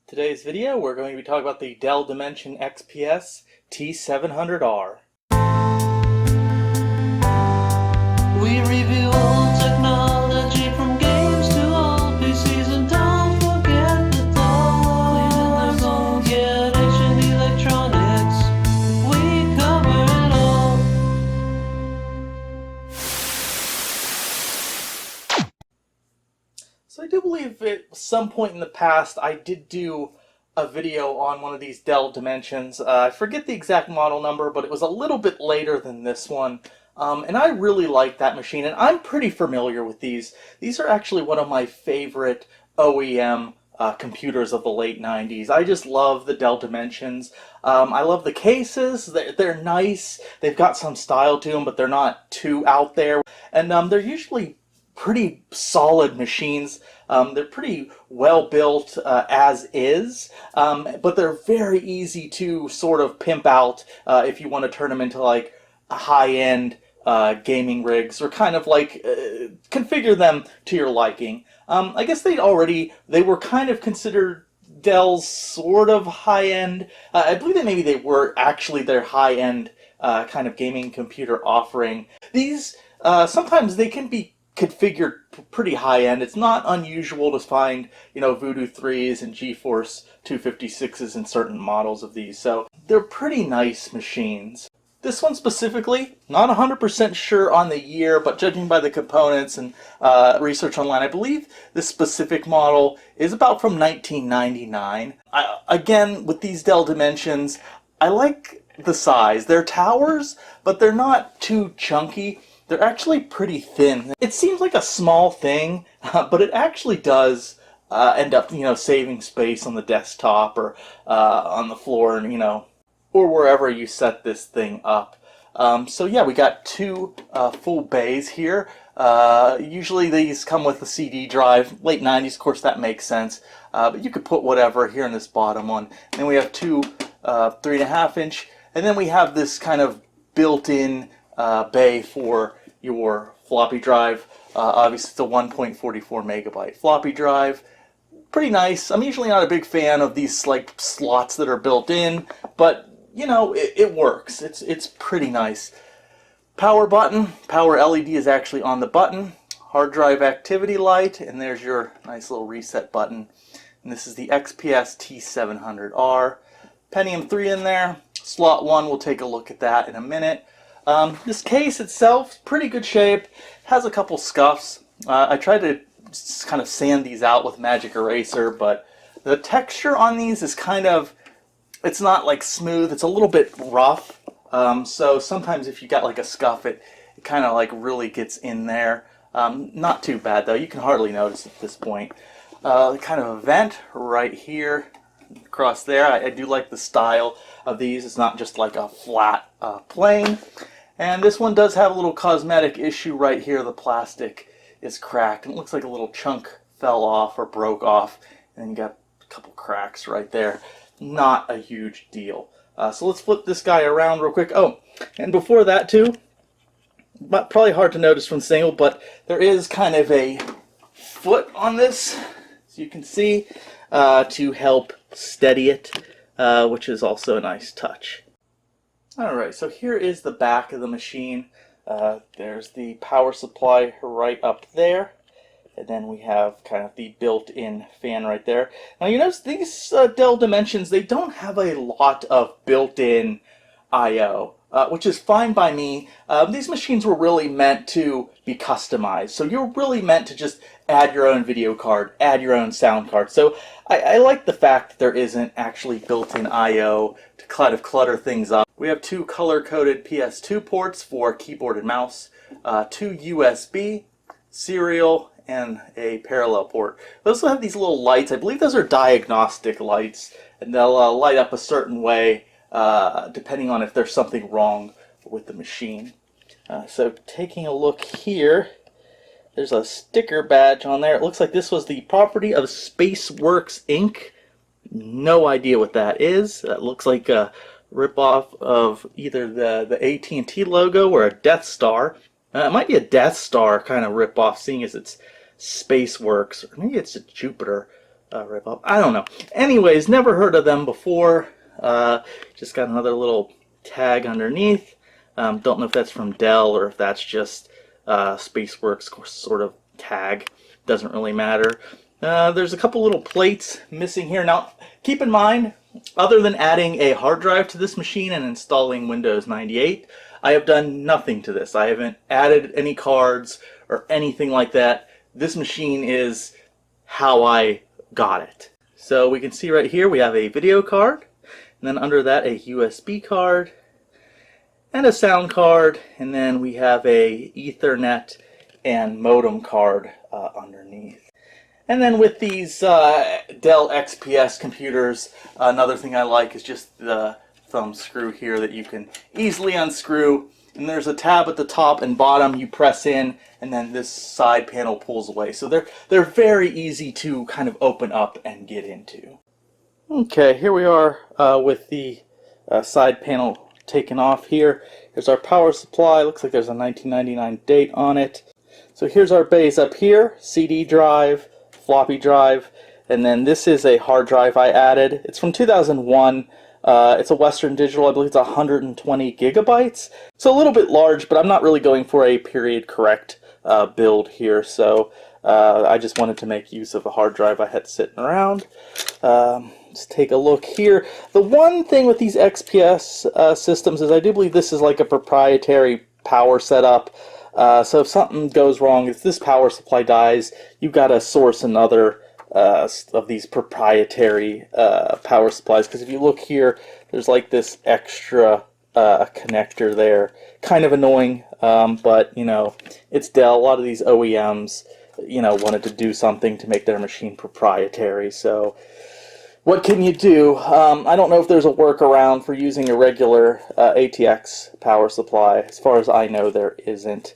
Today's video, we're going to be talking about the Dell Dimension XPS T700r. We review old technology from games to old PCs, and don't forget the toys. Get ancient electronics, we cover it all. So I do believe at some point in the past I did do a video on one of these Dell Dimensions. I forget the exact model number, but it was a little bit later than this one. And I really like that machine, and I'm pretty familiar with these. These are actually one of my favorite OEM computers of the late 90s. I just love the Dell Dimensions. I love the cases. They're nice. They've got some style to them, but they're not too out there. And they're usually pretty solid machines. They're pretty well built as is, but they're very easy to sort of pimp out if you want to turn them into like a high-end gaming rigs, or kind of like configure them to your liking. I guess they were kind of considered Dell's sort of high-end. I believe that maybe they were actually their high-end kind of gaming computer offering. These sometimes they can be configured pretty high-end. It's not unusual to find, Voodoo 3s and GeForce 256s in certain models of these. So they're pretty nice machines. This one specifically, not 100% sure on the year, but judging by the components and research online, I believe this specific model is about from 1999. Again, with these Dell Dimensions, I like the size. They're towers, but they're not too chunky. They're actually pretty thin. It seems like a small thing, but it actually does end up, saving space on the desktop or on the floor, and or wherever you set this thing up. So yeah, we got two full bays here. Usually these come with a CD drive. Late 90s, of course, that makes sense. But you could put whatever here in this bottom one. And then we have two 3.5 inch, and then we have this kind of built-in bay for your floppy drive. Obviously, it's a 1.44 megabyte floppy drive. Pretty nice. I'm usually not a big fan of these like slots that are built in, but it works. It's pretty nice. Power button. Power LED is actually on the button. Hard drive activity light, and there's your nice little reset button. And this is the XPS T700r. Pentium 3 in there. Slot 1, we'll take a look at that in a minute. This case itself, pretty good shape. Has a couple scuffs. I tried to kind of sand these out with Magic Eraser, but the texture on these is kind of, it's not like smooth, it's a little bit rough. So sometimes if you got like a scuff, it kind of like really gets in there. Not too bad though, you can hardly notice at this point. Kind of a vent right here across there. I do like the style of these. It's not just like a flat plane. And this one does have a little cosmetic issue right here. The plastic is cracked, and it looks like a little chunk fell off or broke off, and then you got a couple cracks right there. Not a huge deal. So let's flip this guy around real quick. Oh, and before that too, probably hard to notice from single, but there is kind of a foot on this, as you can see, to help steady it, which is also a nice touch. Alright, so here is the back of the machine. There's the power supply right up there, and then we have kind of the built-in fan right there. Now you notice these Dell Dimensions, they don't have a lot of built-in I/O, which is fine by me. These machines were really meant to be customized, so you're really meant to just add your own video card, add your own sound card. So I like the fact that there isn't actually built-in I/O to kind of clutter things up. We have two color-coded PS2 ports for keyboard and mouse, two USB, serial, and a parallel port. We also have these little lights. I believe those are diagnostic lights, and they'll light up a certain way depending on if there's something wrong with the machine. So taking a look here, there's a sticker badge on there. It looks like this was the property of SpaceWorks Inc. No idea what that is. That looks like a ripoff of either the AT&T logo or a Death Star. It might be a Death Star kind of ripoff, seeing as it's SpaceWorks, or maybe it's a Jupiter. rip off. I don't know. Anyways, never heard of them before. Just got another little tag underneath. Don't know if that's from Dell or if that's just Spaceworks sort of tag. Doesn't really matter. There's a couple little plates missing here. Now, keep in mind, other than adding a hard drive to this machine and installing Windows 98, I have done nothing to this. I haven't added any cards or anything like that. This machine is how I got it. So we can see right here we have a video card, and then under that a USB card, and a sound card, and then we have a Ethernet and modem card underneath. And then with these Dell XPS computers, another thing I like is just the thumb screw here that you can easily unscrew. And there's a tab at the top and bottom you press in, and then this side panel pulls away. So they're very easy to kind of open up and get into. Okay, here we are with the side panel taken off here. Here's our power supply. Looks like there's a 1999 date on it. So here's our bays up here, CD drive, floppy drive, and then this is a hard drive I added. It's from 2001. It's a Western Digital. I believe it's 120 gigabytes. It's a little bit large, but I'm not really going for a period correct build here, so I just wanted to make use of a hard drive I had sitting around. Let's take a look here. The one thing with these XPS systems is I do believe this is like a proprietary power setup. So if something goes wrong, if this power supply dies, you've got to source another of these proprietary power supplies. Because if you look here, there's like this extra connector there. Kind of annoying, but you know, it's Dell. A lot of these OEMs, you know, wanted to do something to make their machine proprietary. So what can you do? I don't know if there's a workaround for using a regular ATX power supply. As far as I know, there isn't.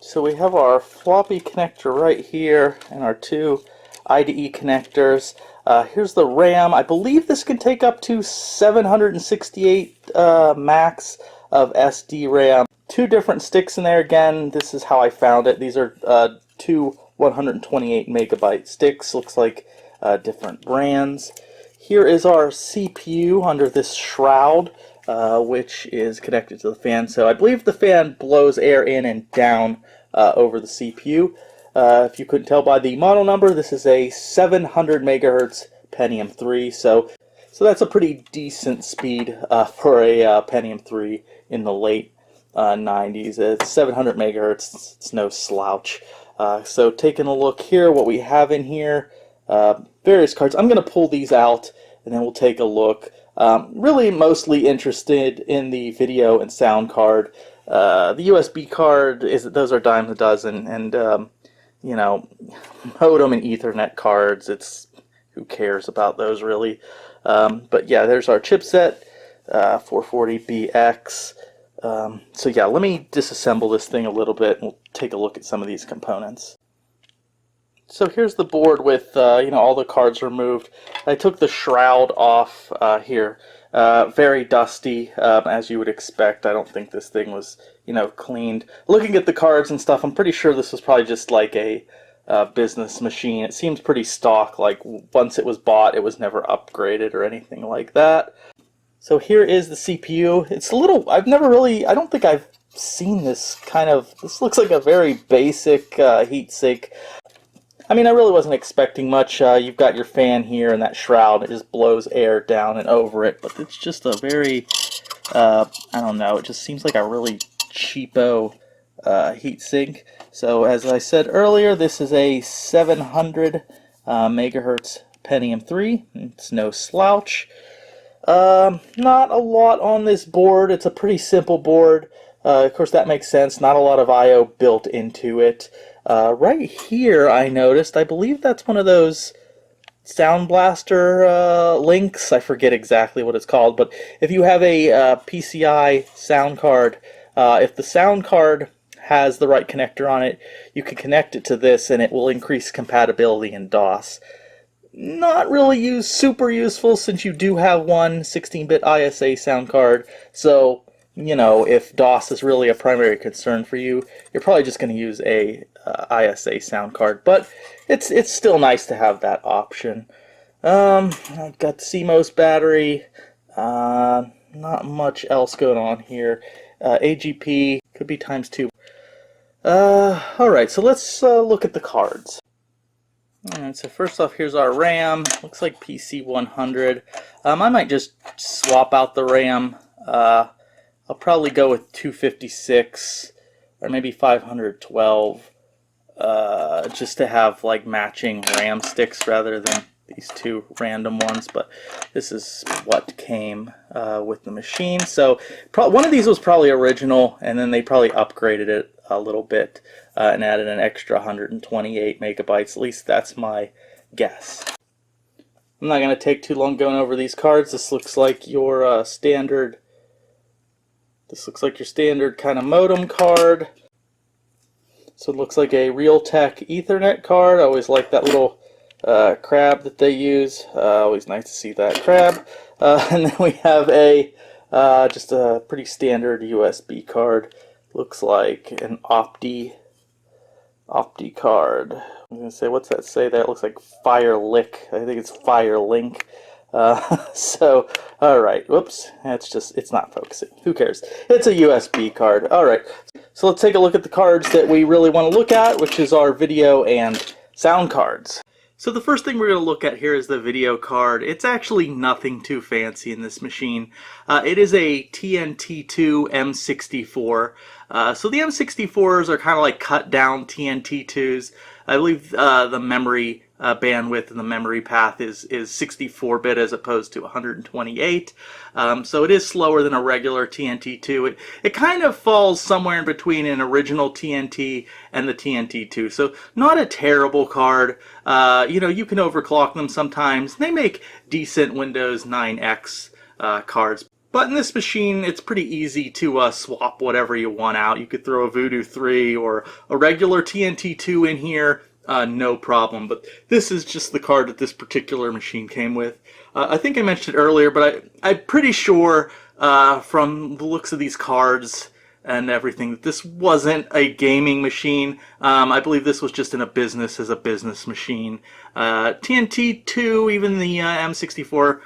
So we have our floppy connector right here and our two IDE connectors. Here's the RAM. I believe this can take up to 768 max of SD RAM. Two different sticks in there. Again, this is how I found it. These are two 128 megabyte sticks. Looks like different brands. Here is our CPU under this shroud, which is connected to the fan. So I believe the fan blows air in and down over the CPU. If you couldn't tell by the model number, this is a 700 megahertz Pentium 3. So that's a pretty decent speed for a Pentium 3 in the late 90s. It's 700 megahertz. It's no slouch. So taking a look here, what we have in here. Various cards. I'm going to pull these out and then we'll take a look. Really mostly interested in the video and sound card. The USB card, those are dimes a dozen, and you know, modem and Ethernet cards, who cares about those really. But yeah, there's our chipset, 440BX. So yeah, let me disassemble this thing a little bit and we'll take a look at some of these components. So here's the board with you know, all the cards removed. I took the shroud off here. Very dusty, as you would expect. I don't think this thing was, you know, cleaned. Looking at the cards and stuff, I'm pretty sure this was probably just like a business machine. It seems pretty stock. Like once it was bought, it was never upgraded or anything like that. So here is the CPU. It's a little. I don't think I've seen this kind of. This looks like a very basic heatsink. I mean, I really wasn't expecting much. You've got your fan here and that shroud. It just blows air down and over it. But it's just a very, I don't know, it just seems like a really cheapo heatsink. So as I said earlier, this is a 700 megahertz Pentium 3. It's no slouch. Not a lot on this board. It's a pretty simple board. Of course, that makes sense. Not a lot of I/O built into it. Right here, I noticed, I believe that's one of those Sound Blaster links. I forget exactly what it's called, but if you have a PCI sound card, if the sound card has the right connector on it, you can connect it to this and it will increase compatibility in DOS. Not really super useful since you do have one 16-bit ISA sound card, so you know, if DOS is really a primary concern for you, you're probably just going to use a ISA sound card, but it's still nice to have that option. I've got the CMOS battery. Not much else going on here. AGP could be ×2. Alright, so let's look at the cards. Alright, so first off, here's our RAM. Looks like PC100. I might just swap out the RAM. I'll probably go with 256 or maybe 512, just to have like matching RAM sticks rather than these two random ones. But this is what came with the machine. So one of these was probably original, and then they probably upgraded it a little bit and added an extra 128 megabytes. At least that's my guess. I'm not going to take too long going over these cards. This looks like your standard. This looks like your standard kind of modem card. So it looks like a Realtek Ethernet card. I always like that little crab that they use. Always nice to see that crab. And then we have a just a pretty standard USB card. Looks like an Opti card. I'm gonna say, what's that say there? It looks like Firelink. I think it's Firelink. So, alright, whoops, it's not focusing. Who cares? It's a USB card. Alright, so let's take a look at the cards that we really want to look at, which is our video and sound cards. So the first thing we're going to look at here is the video card. It's actually nothing too fancy in this machine. It is a TNT2 M64. So the M64s are kind of like cut down TNT2s. I believe the memory bandwidth and the memory path is 64-bit as opposed to 128. So it is slower than a regular TNT2. It kind of falls somewhere in between an original TNT and the TNT2. So not a terrible card. You know, you can overclock them sometimes. They make decent Windows 9X cards. But in this machine, it's pretty easy to swap whatever you want out. You could throw a Voodoo 3 or a regular TNT2 in here, no problem. But this is just the card that this particular machine came with. I think I mentioned it earlier, but I'm pretty sure from the looks of these cards and everything that this wasn't a gaming machine. I believe this was just in a business as a business machine. TNT2, even the M64,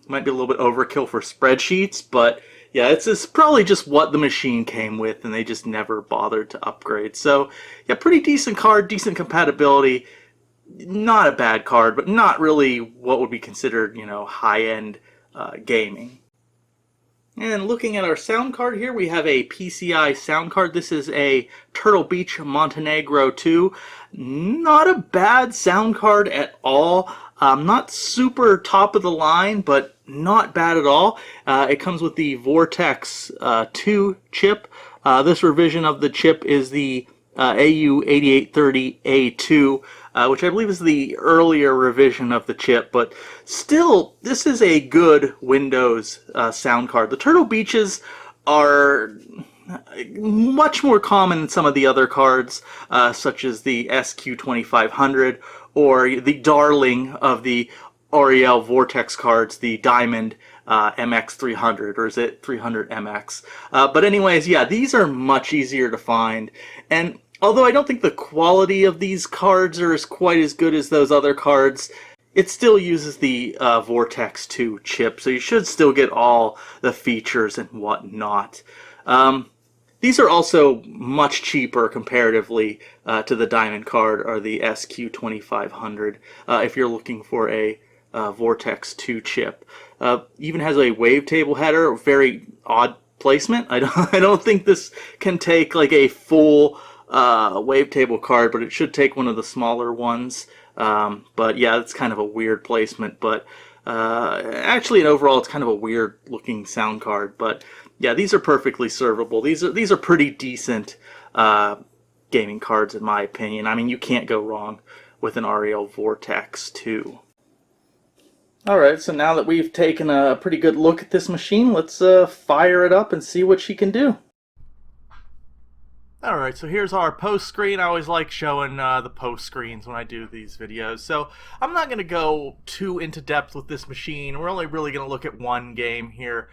might be a little bit overkill for spreadsheets, but yeah, it's probably just what the machine came with, and they just never bothered to upgrade. So yeah, pretty decent card, decent compatibility. Not a bad card, but not really what would be considered, you know, high-end gaming. And looking at our sound card here, we have a PCI sound card. This is a Turtle Beach Montenegro 2. Not a bad sound card at all. Not super top of the line, but not bad at all. It comes with the Vortex 2 chip. This revision of the chip is the AU8830A2, which I believe is the earlier revision of the chip, but still, this is a good Windows sound card. The Turtle Beaches are much more common than some of the other cards, such as the SQ2500 or the darling of the Oriel Vortex cards, the Diamond MX300, or is it 300MX? But anyways, yeah, these are much easier to find. And although I don't think the quality of these cards are quite as good as those other cards, it still uses the Vortex 2 chip, so you should still get all the features and whatnot. These are also much cheaper comparatively to the Diamond card or the SQ2500 if you're looking for a Vortex 2 chip. Even has a wavetable header, very odd placement. I don't think this can take like a full wavetable card, but it should take one of the smaller ones. But yeah, it's kind of a weird placement. But actually, and overall, it's kind of a weird looking sound card. But yeah, these are perfectly servable. These are pretty decent gaming cards in my opinion. I mean, you can't go wrong with an Oriel Vortex 2. Alright, so now that we've taken a pretty good look at this machine, let's fire it up and see what she can do. Alright, so here's our post screen. I always like showing the post screens when I do these videos. So I'm not going to go too into depth with this machine. We're only really going to look at one game here,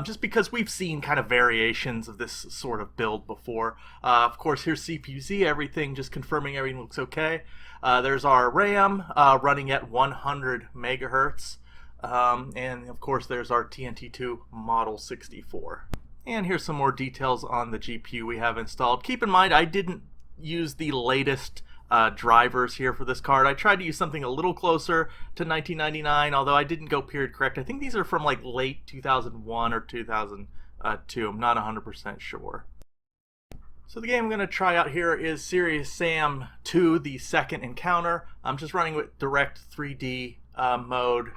just because we've seen kind of variations of this sort of build before. Of course, here's CPU-Z, everything, just confirming everything looks okay. There's our RAM running at 100 megahertz. And of course, there's our TNT2 Model 64. And here's some more details on the GPU we have installed. Keep in mind, I didn't use the latest drivers here for this card. I tried to use something a little closer to 1999, although I didn't go period correct. I think these are from like late 2001 or 2002. I'm not 100% sure. So the game I'm going to try out here is Sirius Sam II, the second encounter. I'm just running with Direct 3D mode.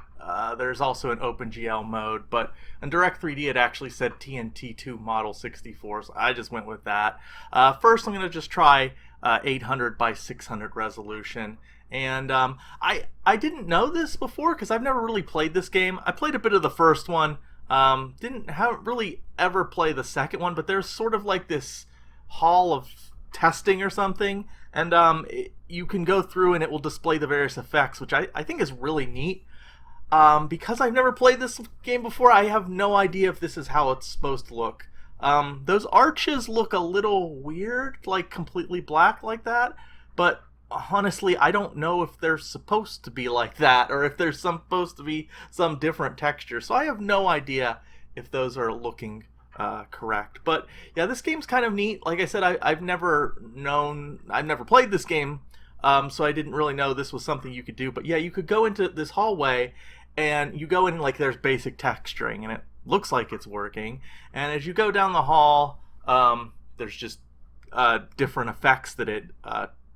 There's also an OpenGL mode, but in Direct 3D it actually said TNT2 Model 64, so I just went with that. First I'm going to just try 800 by 600 resolution. And I didn't know this before because I've never really played this game. I played a bit of the first one, haven't really ever played the second one, but there's sort of like this hall of testing or something, and you can go through and it will display the various effects, which I think is really neat. Because I've never played this game before, I have no idea if this is how it's supposed to look. Those arches look a little weird, like completely black like that, but honestly, I don't know if they're supposed to be like that, or if there's supposed to be some different texture, so I have no idea if those are looking correct. But yeah, this game's kind of neat. Like I said, I've never played this game, so I didn't really know this was something you could do. But yeah, you could go into this hallway and you go in, like there's basic texturing and it looks like it's working, and as you go down the hall, there's just different effects that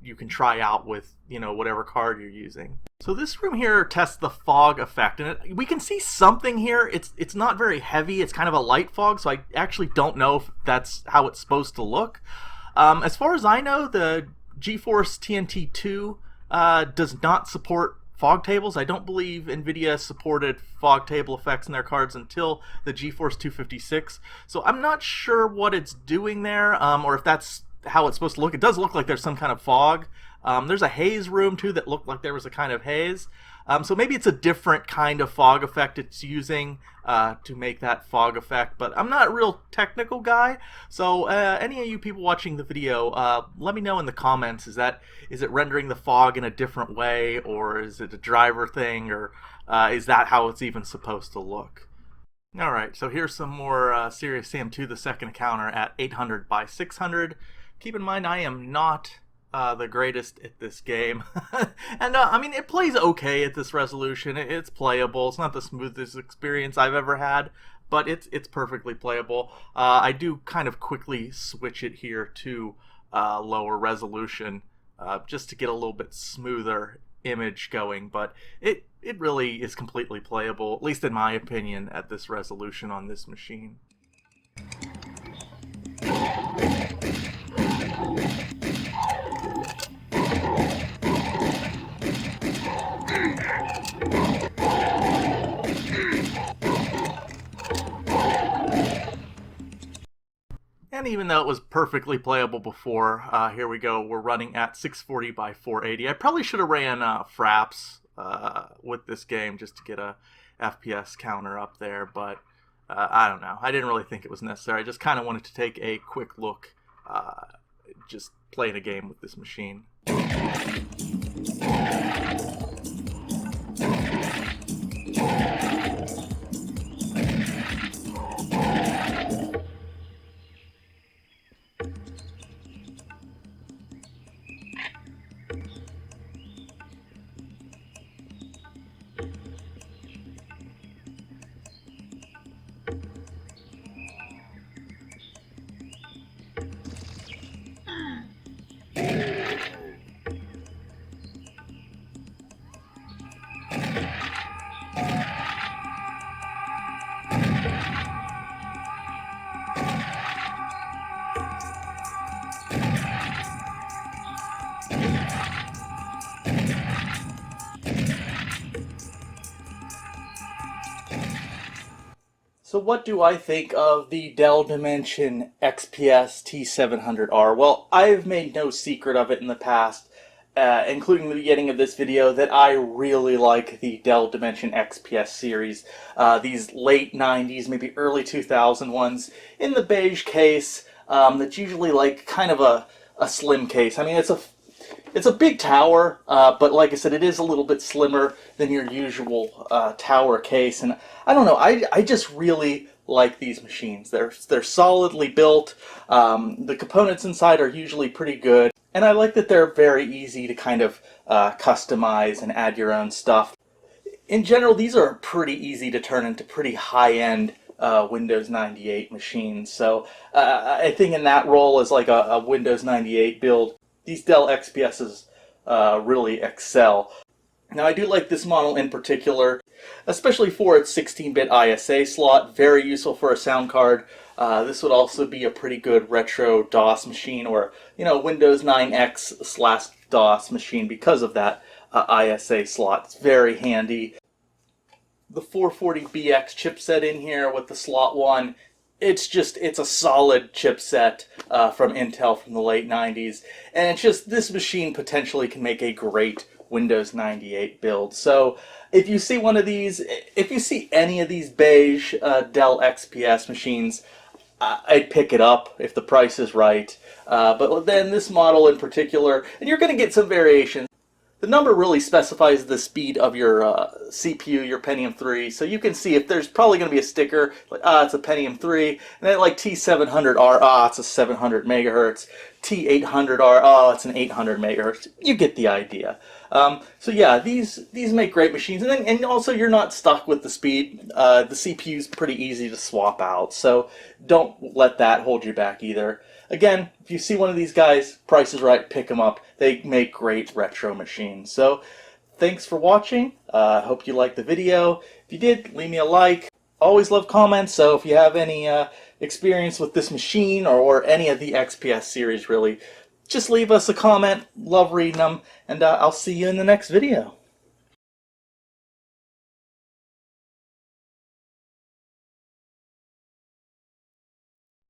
you can try out with, you know, whatever card you're using. So this room here tests the fog effect, and we can see something here. It's not very heavy. It's kind of a light fog, so I actually don't know if that's how it's supposed to look. As far as I know, the GeForce TNT2 does not support fog tables. I don't believe NVIDIA supported fog table effects in their cards until the GeForce 256. So I'm not sure what it's doing there, or if that's how it's supposed to look. It does look like there's some kind of fog. There's a haze room too that looked like there was a kind of haze. So maybe it's a different kind of fog effect it's using to make that fog effect, but I'm not a real technical guy, so any of you people watching the video, let me know in the comments, is it rendering the fog in a different way, or is it a driver thing, or is that how it's even supposed to look? Alright, so here's some more Sirius Sam II, the second encounter at 800 by 600. Keep in mind, I am not the greatest at this game. And I mean, it plays okay at this resolution. It's playable. It's not the smoothest experience I've ever had, but it's perfectly playable. I do kind of quickly switch it here to lower resolution just to get a little bit smoother image going, but it really is completely playable, at least in my opinion, at this resolution on this machine. And even though it was perfectly playable before, here we go, we're running at 640 by 480. I probably should have ran fraps with this game just to get a FPS counter up there, but I don't know. I didn't really think it was necessary. I just kind of wanted to take a quick look, just playing a game with this machine. So what do I think of the Dell Dimension XPS T700r? Well, I've made no secret of it in the past, including the beginning of this video, that I really like the Dell Dimension XPS series. These late 90s, maybe early 2000 ones in the beige case, that's usually like kind of a slim case. I mean, it's a big tower, but like I said, it is a little bit slimmer than your usual tower case, and I don't know, I just really like these machines. They're solidly built, the components inside are usually pretty good, and I like that they're very easy to kind of customize and add your own stuff. In general, these are pretty easy to turn into pretty high-end Windows 98 machines, so I think in that role as like a Windows 98 build, these Dell XPSs really excel. Now, I do like this model in particular, especially for its 16-bit ISA slot, very useful for a sound card. This would also be a pretty good retro DOS machine, or Windows 9X/DOS machine because of that ISA slot. It's very handy. The 440BX chipset in here with the slot 1, it's a solid chipset from Intel from the late 90s, and it's just, this machine potentially can make a great Windows 98 build. So if you see one of these, if you see any of these beige Dell XPS machines, I'd pick it up if the price is right. But then this model in particular, and you're going to get some variations. The number really specifies the speed of your CPU, your Pentium 3, so you can see if there's probably going to be a sticker, like, it's a Pentium 3, and then like T700R, it's a 700 megahertz, T800R, it's an 800 megahertz. You get the idea. So yeah, these make great machines, and also you're not stuck with the speed. The CPU's pretty easy to swap out, so don't let that hold you back either. Again, if you see one of these guys, price is right, pick them up. They make great retro machines. So, thanks for watching. Hope you liked the video. If you did, leave me a like. Always love comments, so if you have any experience with this machine or any of the XPS series, really, just leave us a comment. Love reading them, and I'll see you in the next video.